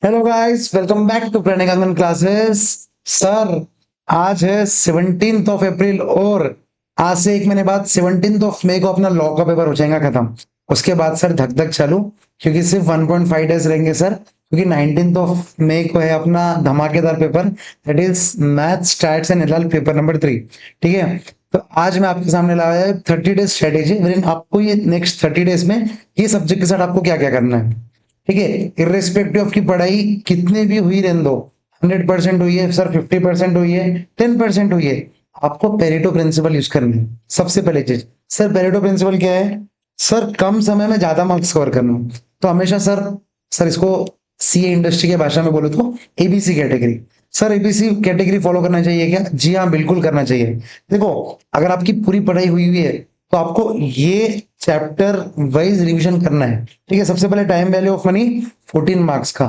Hello guys, welcome back to Pranay Gangan classes. Sir, आज है 17 अप्रैल और आज से एक महीने बाद 17 मई को अपना लॉ का पेपर हो जाएगा खत्म। उसके बाद सर धक धक चालू, क्योंकि सिर्फ 1.5 डेज रहेंगे सर, क्योंकि 19 मई को है अपना धमाकेदार paper, that is math stats and LL paper number 3। ठीक है, तो आज मैं आपके सामने लाया है 30 डेज स्ट्रेटेजी, लेकिन आपको ये नेक्स्ट 30 डेज में ये सब्जेक्ट के साथ आपको क्या क्या करना है। ठीक है, इर्रेस्पेक्टिव ऑफ की पढ़ाई कितनी भी हुई रहने दो, 100% हुई है सर, 50% हुई है, 10% हुई है, आपको पेरेटो प्रिंसिपल यूज करनी है। सबसे पहले चीज सर, पेरेटो प्रिंसिपल क्या है? सर, कम समय में ज्यादा मार्क्स कवर करना। तो हमेशा सर इसको सीए इंडस्ट्री के भाषा में बोलो तो ABC category. Sir, ABC category follow करना चाहिए क्या? जी हाँ, बिल्कुल करना चाहिए। देखो, अगर आपकी पूरी पढ़ाई हुई हुई है तो आपको ये चैप्टर वाइज रिवीजन करना है। ठीक है, सबसे पहले time value of money 14 marks का।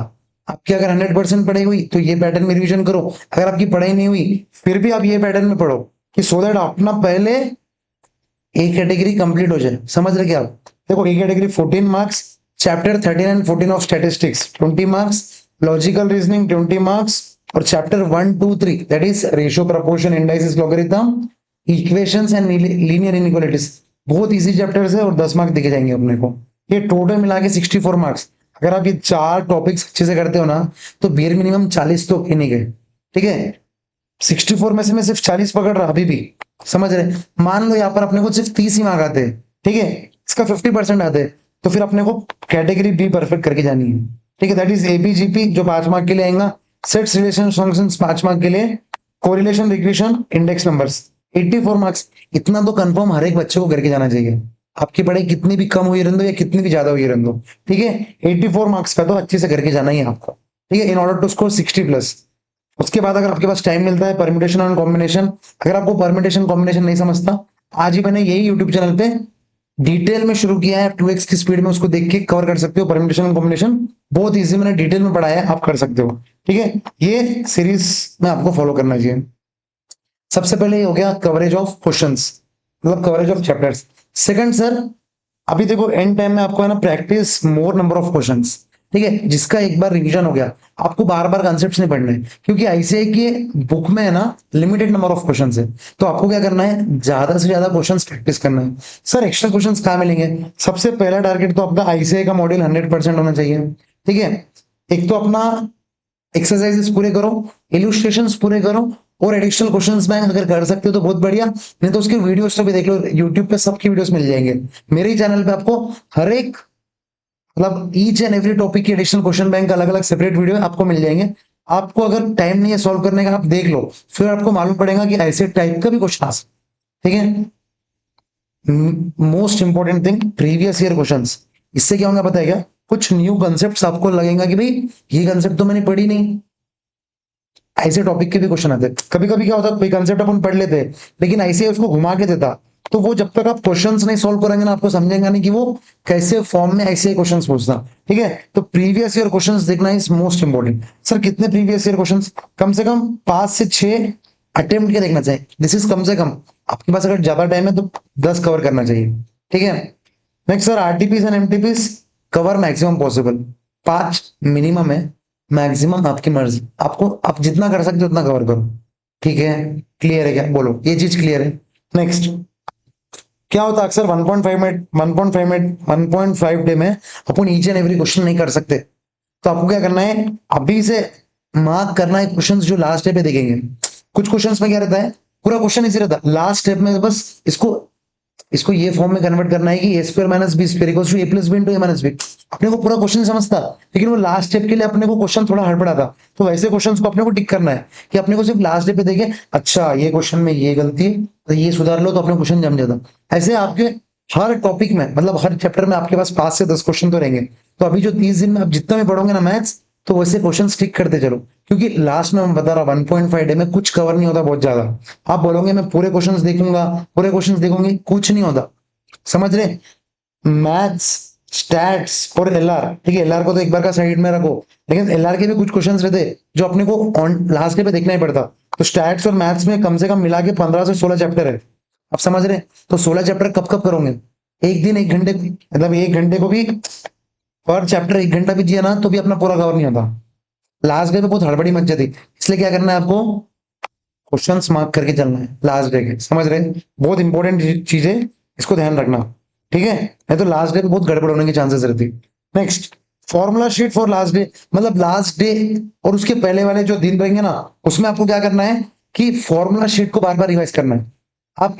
आपकी अगर 100% पढ़ाई हुई तो ये पैटर्न में रिवीजन करो। अगर आपकी पढ़ाई नहीं हुई फिर भी आप ये पैटर्न में पढ़ो, कि सो दैट अपना पहले ए कैटेगरी कंप्लीट हो जाए। समझ रहे क्या आप? देखो, A category 14 marks, chapter 13 and 14 of statistics 20 marks, logical reasoning 20 marks, और chapter 1 2 3 that is ratio proportion indices logarithm equations and linear inequalities. बहुत इजी चैप्टर्स है और 10 मार्क्स दिखे जाएंगे अपने को। ये टोटल मिला के 64 मार्क्स। अगर आप ये चार टॉपिक्स अच्छे से करते हो ना, तो बेर मिनिमम 40 तो नहीं गए। ठीक है, 64 में से मैं सिर्फ 40 पकड़ रहा अभी भी। समझ रहे? मान लो यहाँ पर अपने को सिर्फ 30 ही मार्क आते हैं, ठीक है, इसका 50% आते हैं, तो फिर अपने को कैटेगरी बी परफेक्ट करके जानी है। ठीक है, दैट इज एबीजीपी जो 5 मार्क के लिए आएगा, सेट्स रिलेशन फंक्शंस 5 मार्क के लिए, correlation regression index numbers 84 marks. इतना तो कंफर्म हर एक बच्चे को करके जाना चाहिए, आपकी पढ़ाई कितनी भी कम हुई रहने दो या कितनी भी ज्यादा हुई रहने दो। ठीक है, 84 मार्क्स का तो अच्छे से करके जाना ही है आपको। ठीक है, इन ऑर्डर टू स्कोर 60+। उसके बाद अगर आपके पास टाइम मिलता है, परम्यूटेशन और कॉम्बिनेशन। अगर आपको परम्यूटेशन कॉम्बिनेशन नहीं समझता, आज ही मैंने यही यूट्यूब चैनल पे डिटेल में शुरू किया है, 2x की स्पीड में उसको देख के कवर कर सकते हो। परम्यूटेशन कॉम्बिनेशन बहुत इजी, मैंने डिटेल में पढ़ाया है, आप कर सकते हो। ठीक है, ये सीरीज में आपको फॉलो करना चाहिए। सबसे पहले ये हो गया कवरेज ऑफ क्वेश्चंस, मतलब coverage of chapters. Second sir, अभी देखो एंड टाइम में आपको है ना practice more number of questions. ठीक है, जिसका एक बार रिवीजन हो गया, आपको बार बार कॉन्सेप्ट्स नहीं पढ़ने, क्योंकि आईसीआई की बुक में है ना लिमिटेड नंबर ऑफ क्वेश्चंस है। तो आपको क्या करना है, ज्यादा से ज्यादा क्वेश्चंस प्रैक्टिस करना है। सर, एक्स्ट्रा क्वेश्चंस कहाँ मिलेंगे? सबसे पहला टारगेट तो अपना आईसीआई का मॉड्यूल 100% होना चाहिए। ठीक है, एक तो अपना एक्सरसाइजेस पूरे करो, इलुस्ट्रेशंस पूरे करो, और एडिशनल क्वेश्चंस बैंक अगर कर सकते हो तो बहुत बढ़िया, नहीं तो उसके वीडियोस तो भी देख लो, यूट्यूब पे सबकी वीडियोस मिल जाएंगे। मेरे ही चैनल पे आपको हर एक, मतलब ईच एंड एवरी टॉपिक की एडिशनल क्वेश्चन बैंक अलग अलग सेपरेट वीडियो आपको मिल जाएंगे। आपको अगर टाइम नहीं है सॉल्व करने का, आप देख लो, फिर आपको मालूम पड़ेगा कि ऐसे टाइप का भी क्वेश्चन आ सकता। ठीक है, most important thing, previous year questions. इससे क्या होगा पता है क्या? कुछ न्यू कंसेप्ट आपको लगेगा कि भाई ये कंसेप्ट तो मैंने पढ़ी नहीं, ऐसे टॉपिक के भी क्वेश्चन आते हैं। कभी कभी क्या होता है, कोई कंसेप्ट अपन पढ़ लेते हैं लेकिन ऐसे उसको घुमा के देता, तो वो जब तक आप क्वेश्चंस नहीं सॉल्व करेंगे ना, आपको समझेंगे नहीं कि वो कैसे फॉर्म में ऐसे क्वेश्चंस पूछता। ठीक है, तो प्रीवियस ईयर क्वेश्चंस देखना इज मोस्ट इंपॉर्टेंट। सर, कितने प्रीवियस ईयर क्वेश्चंस? कम से कम 5 से 6 अटेम्प्ट के देखना चाहिए, दिस इज कम से कम। आपके पास अगर ज्यादा टाइम है तो 10 कवर करना चाहिए। ठीक है, next sir, RTPs and MTPs cover maximum possible, 5 minimum है, मैक्सिमम आपकी मर्जी, आपको आप जितना कर सकते हो उतना कवर करो। ठीक है, क्लियर है क्या? बोलो, ये चीज क्लियर है? नेक्स्ट, क्या होता है अक्सर 1.5 डे में अपन ईच एंड एवरी क्वेश्चन नहीं कर सकते, तो आपको क्या करना है, अभी से मार्क करना है क्वेश्चंस जो लास्ट डे पे देखेंगे। कुछ क्वेश्चंस में क्या रहता है, पूरा क्वेश्चन इसी रहता है, लास्ट स्टेप में बस इसको इसको ये फॉर्म में कन्वर्ट करना है कि A square minus B square equals to A plus B into A minus B. अपने को पूरा क्वेश्चन समझता, लेकिन वो लास्ट स्टेप के लिए अपने को क्वेश्चन थोड़ा हड़बड़ा था, तो वैसे क्वेश्चंस को अपने को टिक करना है कि अपने को सिर्फ लास्ट डे पे देखे, अच्छा ये क्वेश्चन में ये गलती है तो ये सुधार लो, तो अपने क्वेश्चन जम जाता। ऐसे आपके हर टॉपिक में, मतलब हर चैप्टर में आपके पास 5 से 10 क्वेश्चन तो रहेंगे। तो अभी जो 30 दिन में आप जितना भी पढ़ोगे ना मैथ्स, तो वैसे क्वेश्चन स्टिक करते चलो, क्योंकि लास्ट में मैं बता रहा 1.5 डे में कुछ कवर नहीं होता बहुत ज्यादा। आप बोलोगे मैं पूरे क्वेश्चंस देखूंगा, पूरे क्वेश्चंस देखूंगी, कुछ नहीं होता। समझ रहे? मैथ्स, स्टैट्स और एलआर, ठीक है, एलआर को तो एक बार का साइड में रखो, लेकिन एलआर के भी कुछ क्वेश्चंस रहते जो अपने को ऑन लास्ट डे पे देखना ही पड़ता। तो स्टैट्स और मैथ्स में कम से कम मिला के 15 से 16 चैप्टर है। आप समझ रहे? तो 16 चैप्टर कब कब करोगे? एक दिन 1 घंटे, मतलब 1 घंटे को भी, पर चैप्टर 1 घंटा भी दिया ना तो भी अपना पूरा कवर नहीं होता। लास्ट डे पे बहुत हड़बड़ी मच जाती, इसलिए क्या करना है आपको, क्वेश्चंस मार्क करके चलना है लास्ट डे के, समझ रहे हैं? बहुत इंपॉर्टेंट चीज है, इसको ध्यान रखना, ठीक है? नहीं तो लास्ट डे पे बहुत गड़बड़ होने की चांसेस रहती। Next, formula sheet for last day, मतलब लास्ट डे और उसके पहले वाले जो दिन रहेंगे ना, उसमें आपको क्या करना है कि फॉर्मूला शीट को बार बार रिवाइज करना है। आप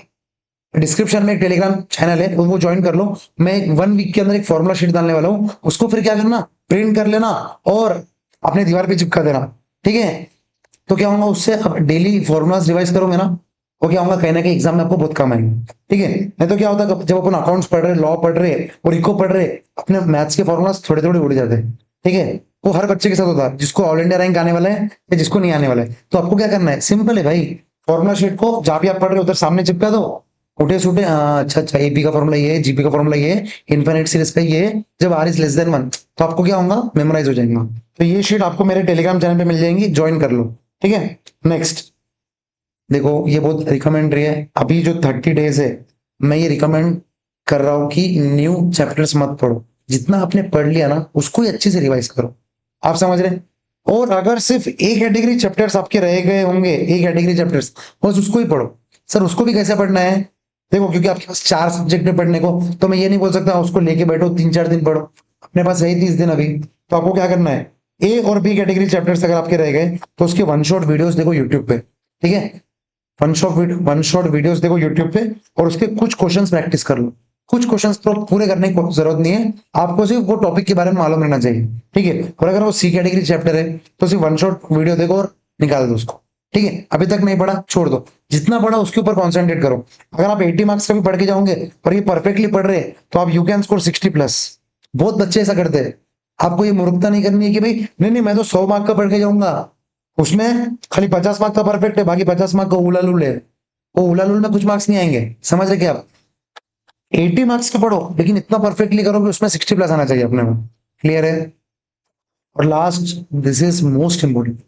डिस्क्रिप्शन में एक टेलीग्राम चैनल है, वो ज्वाइन कर लो। मैं 1 वीक के अंदर एक फॉर्मूला शीट डालने वाला हूँ, उसको फिर क्या करना, प्रिंट कर लेना और अपने दीवार पे चिपका देना, ठीक है? तो क्या होगा उससे, अब डेली फॉर्मुलाज रिवाइज करोगे ना, वो क्या होगा, कहीं ना कहीं एग्जाम में आपको बहुत काम आएंगे, ठीक है? नहीं तो क्या होता है, जब अपन अकाउंट्स पढ़ रहे, लॉ पढ़ रहे और इको पढ़ रहे, अपने मैथ्स के फॉर्मुलाज थोड़े थोड़े उड़ जाते हैं, ठीक है? वो हर बच्चे के साथ होता है, जिसको ऑल इंडिया रैंक आने वाला है या जिसको नहीं आने वाला है। तो आपको क्या करना है, सिंपल है भाई, फॉर्मुला शीट को जहां भी आप पढ़ रहे हो उधर सामने चिपका दो, उठे सूटे, अच्छा अच्छा, एपी का फॉर्मुला ये, जीपी का फॉर्मुला ये, इनफिनिट सीरीज का ये, जब आर इज लेस देन 1, तो आपको क्या होगा, मेमोराइज हो जाएगा। तो ये शीट आपको मेरे टेलीग्राम चैनल पे मिल जाएंगी, ज्वाइन कर लो, ठीक है? नेक्स्ट, देखो ये बहुत रिकमेंडरी है, अभी जो 30 डेज है, मैं ये रिकमेंड कर रहा हूँ कि न्यू चैप्टर्स मत पढ़ो, जितना आपने पढ़ लिया ना उसको ही अच्छे से रिवाइज करो, आप समझ रहे हैं? और अगर सिर्फ एक कैटेगरी चैप्टर्स आपके रह गए होंगे, एक कैटेगरी चैप्टर्स, बस उसको ही पढ़ो। सर उसको भी कैसे पढ़ना है, देखो क्योंकि आपके पास 4 सब्जेक्ट है पढ़ने को, तो मैं ये नहीं बोल सकता उसको लेके बैठो 3-4 दिन पढ़ो, अपने पास है ही 30 दिन अभी। तो आपको क्या करना है, ए और बी कैटेगरी चैप्टर्स अगर आपके रह गए तो उसके वन शॉट वीडियोस देखो यूट्यूब पे, ठीक है? वन शॉट वीडियोस देखो यूट्यूब पे और उसके कुछ क्वेश्चंस प्रैक्टिस कर लो। कुछ क्वेश्चंस तो पूरे करने की जरूरत नहीं है, आपको सिर्फ वो टॉपिक के बारे में मालूम रहना चाहिए, ठीक है? और अगर वो सी कैटेगरी चैप्टर है तो सिर्फ वन शॉट वीडियो देखो और निकाल दो उसको, ठीक है? अभी तक नहीं पढ़ा छोड़ दो, जितना पढ़ा उसके ऊपर कॉन्सेंट्रेट करो। अगर आप 80 मार्क्स का भी पढ़ के जाओगे और ये परफेक्टली पढ़ रहे हैं तो आप यू कैन स्कोर 60+। बहुत बच्चे ऐसा करते हैं, आपको ये मूर्खता नहीं करनी है कि भाई नहीं नहीं मैं तो 100 मार्क का पढ़ के जाऊंगा, उसमें खाली 50 मार्क का परफेक्ट है, बाकी 50 मार्क का उलालुल है, वो उलालुल में कुछ मार्क्स नहीं आएंगे, समझ रहे क्या आप? 80 मार्क्स का पढ़ो लेकिन इतना परफेक्टली करो कि उसमें 60+ आना चाहिए अपने में, क्लियर है? और last, this is most important,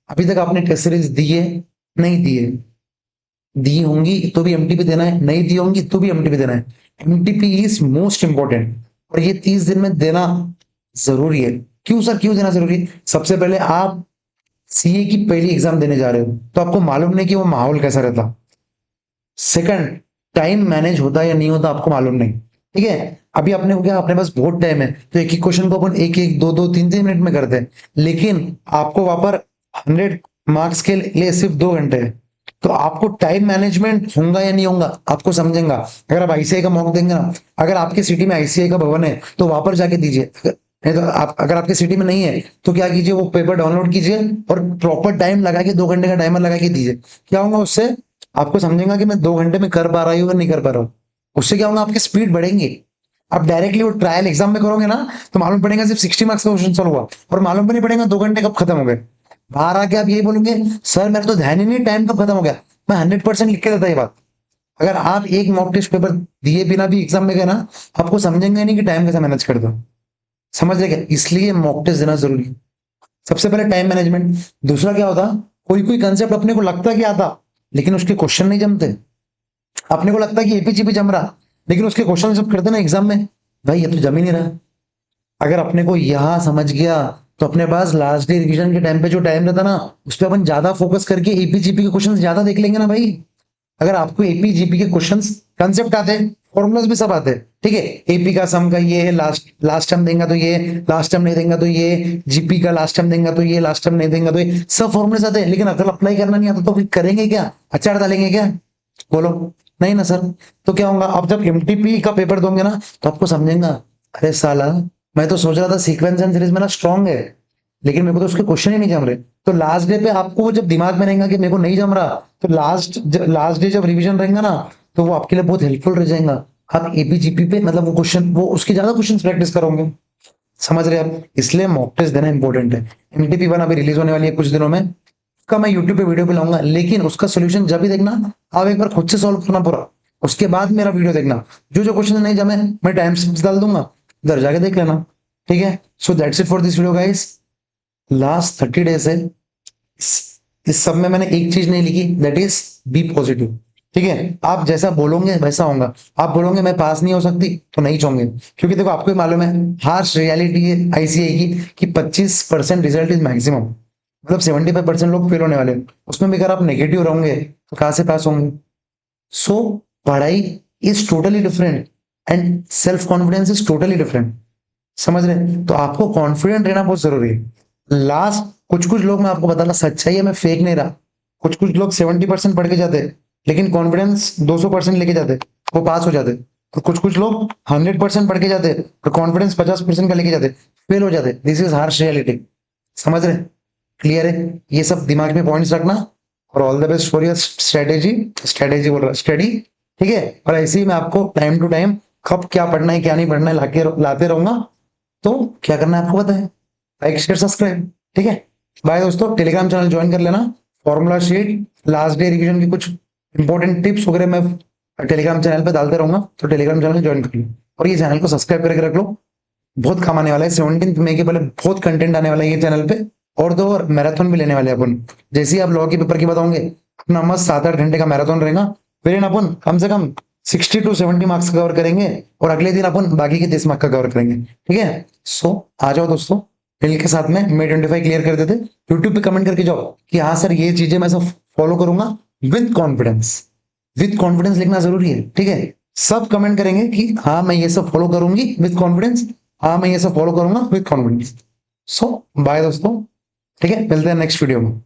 अभी तक आपने टेस्ट सीरीज दी है, नहीं दी है, दी होंगी तो भी एमटीपी देना है, नहीं दी होंगी तो भी एमटीपी देना है। एमटीपी इज मोस्ट इंपॉर्टेंट और ये 30 दिन में देना जरूरी है। क्यों सर, क्यों देना जरूरी है? सबसे पहले आप सीए की पहली एग्जाम देने जा रहे हो तो आपको मालूम नहीं कि वो माहौल कैसा रहता। सेकंड, टाइम मैनेज होता है या नहीं होता आपको मालूम नहीं, ठीक है? अभी अपने को क्या, अपने पास बहुत टाइम है तो एक ही क्वेश्चन को अपन एक एक दो दो तीन तीन मिनट में करते हैं, लेकिन आपको वहां पर 100 मार्क्स के लिए सिर्फ 2 घंटे है, तो आपको टाइम मैनेजमेंट होगा या नहीं होगा आपको समझेगा। अगर आप आईसीआई का मॉक देंगे ना, अगर आपके सिटी में आईसीआई का भवन है तो वहां पर जाके दीजिए, नहीं तो आप अगर आपके सिटी में नहीं है तो क्या कीजिए, वो पेपर डाउनलोड कीजिए और प्रॉपर टाइम लगा के 2 घंटे का टाइमर लगा के दीजिए। क्या होगा उससे, आपको समझेगा कि मैं 2 घंटे में कर पा रहा हूँ या नहीं कर पा रहा हूँ। उससे क्या होगा, आपकी स्पीड बढ़ेंगी। आप डायरेक्टली वो ट्रायल एग्जाम में करोगे ना तो मालूम पड़ेगा सिर्फ 60 मार्क्स का क्वेश्चन सॉल्व हुआ और मालूम भी नहीं पड़ेगा 2 घंटे कब खत्म हो गए। बाहर आके आप यही बोलेंगे, सर मेरा तो ध्यान ही नहीं टाइम कब खत्म हो गया, मैं 100% लिख के देता ये बात। अगर आप एक मॉक टेस्ट पेपर दिए बिना भी एग्जाम में गए ना, आपको समझेंगे नहीं कि टाइम कैसे मैनेज कर दो, समझ रहे क्या? इसलिए मॉक टेस्ट देना जरूरी है। सबसे पहले टाइम मैनेजमेंट। दूसरा क्या होता, कोई कोई कंसेप्ट अपने को लगता कि आता लेकिन उसके क्वेश्चन नहीं जमते। अपने को लगता है कि एपीजीपी जम रहा लेकिन उसके क्वेश्चन जब करते ना एग्जाम में, भाई ये तो जम ही नहीं रहा। अगर अपने को यहां समझ गया तो अपने पास लास्ट डे रिवीजन के टाइम पे जो टाइम रहता ना, उस पर अपन ज्यादा फोकस करके एपीजीपी के क्वेश्चन ज्यादा देख लेंगे ना भाई। अगर आपको एपीजीपी के क्वेश्चंस कंसेप्ट आते हैं, फॉर्मुलाज भी सब आते हैं, ठीक है? एपी का सम का ये है, लास्ट लास्ट टर्म देगा तो ये, लास्ट टर्म नहीं देगा तो ये, जीपी का लास्ट टर्म देगा तो ये, लास्ट टर्म नहीं देगा तो ये, सब फॉर्मुलेस आते हैं। लेकिन अगर अप्लाई करना नहीं आता तो फिर करेंगे क्या, अचार डालेंगे क्या? बोलो, नहीं ना सर। तो क्या होगा, आप जब एमटीपी का पेपर दोगे ना तो आपको समझेगा, अरे साला मैं तो सोच रहा था सीक्वेंस एंड सीरीज मेरा स्ट्रांग है लेकिन मेरे को तो उसके क्वेश्चन ही नहीं जम रहे। तो लास्ट डे पे आपको वो जब दिमाग में रहेगा कि मेरे को नहीं जम रहा, तो लास्ट डे जब रिवीजन रहेगा ना तो वो आपके लिए बहुत हेल्पफुल रह जाएगा। आप एपीजीपी पे मतलब वो क्वेश्चन, वो उसके ज्यादा क्वेश्चन प्रैक्टिस करोगे, समझ रहे आप? इसलिए मॉक टेस्ट देना इंपॉर्टेंट है। एमटीपी वन अभी रिलीज होने वाली है कुछ दिनों में, उसका मैं यूट्यूब पे वीडियो पे लाऊंगा, लेकिन उसका सोल्यूशन जब भी देखना, आप एक बार खुद से सॉल्व करना पूरा, उसके बाद मेरा वीडियो देखना। जो जो क्वेश्चन नहीं जमे मैं टाइम डाल दूंगा, उधर जाके देख लेना, ठीक है? So that's it for this video guys. Last 30 days है, इस सब में मैंने एक चीज नहीं लिखी, दैट इज बी पॉजिटिव, ठीक है? आप जैसा बोलोगे वैसा होगा। आप बोलोगे मैं पास नहीं हो सकती तो नहीं चाहोगे, क्योंकि देखो आपको ही मालूम है हार्श रियलिटी है आईसीआई की कि 25% रिजल्ट इज मैक्सिमम। मतलब 75% लोग फेल होने वाले हैं। उसमें भी अगर आप नेगेटिव रहोगे तो कहाँ से पास होंगे? सो पढ़ाई is totally different and self confidence is totally different. समझ रहे हैं? तो आपको कॉन्फिडेंट रहना बहुत जरूरी है। लास्ट कुछ कुछ लोग, मैं आपको बताना सच्चाई है, मैं फेक नहीं रहा, कुछ कुछ लोग 70% पढ़ के जाते लेकिन कॉन्फिडेंस 200% लेके जाते, वो पास हो जाते। तो कुछ कुछ लोग 100% पढ़ के जाते और कॉन्फिडेंस 50% का लेके जाते, फेल हो जाते। This is harsh reality. समझ रहे? क्लियर है? ये सब दिमाग में पॉइंट्स रखना। और all the best for your strategy, strategy बोल रहा स्टडी। ठीक है? और ऐसे ही मैं आपको टाइम टू टाइम कब क्या पढ़ना है क्या नहीं पढ़ना है लाते रहूंगा। तो क्या करना है आपको पता है, लाइक शेयर सब्सक्राइब। ठीक है? बाय दोस्तों, टेलीग्राम चैनल ज्वाइन कर लेना। Formula sheet, last day revision की कुछ इंपॉर्टेंट टिप्स वगैरह मैं टेलीग्राम चैनल पे डालते रहूंगा, तो टेलीग्राम चैनल ज्वाइन कर लो और ये चैनल को सब्सक्राइब करके रख लो। बहुत काम आने वाला है 17 मई के पहले, बहुत कंटेंट आने वाला है ये चैनल पे। और दो और मैराथन भी लेने वाले हैं अपन। जैसे ही आप लॉ के पेपर की बताओगे, अपना मस्त 7-8 घंटे का मैराथन रहेगा। फिर अपन कम से कम 60 to 70 मार्क्स कवर करेंगे और अगले दिन अपन बाकी के 30 मार्क्स का कवर करेंगे। ठीक है? सो आ जाओ दोस्तों, मिल के साथ में May 25 क्लियर कर देते। यूट्यूब पे कमेंट करके जाओ कि हाँ सर ये चीजें मैं सब फॉलो करूंगा विद कॉन्फिडेंस। विद कॉन्फिडेंस लिखना जरूरी है। ठीक है? सब कमेंट करेंगे कि हाँ मैं ये सब फॉलो करूंगी विद कॉन्फिडेंस, हाँ मैं ये सब फॉलो करूंगा विद कॉन्फिडेंस। सो बाय दोस्तों। ठीक है? मिलते हैं नेक्स्ट वीडियो में।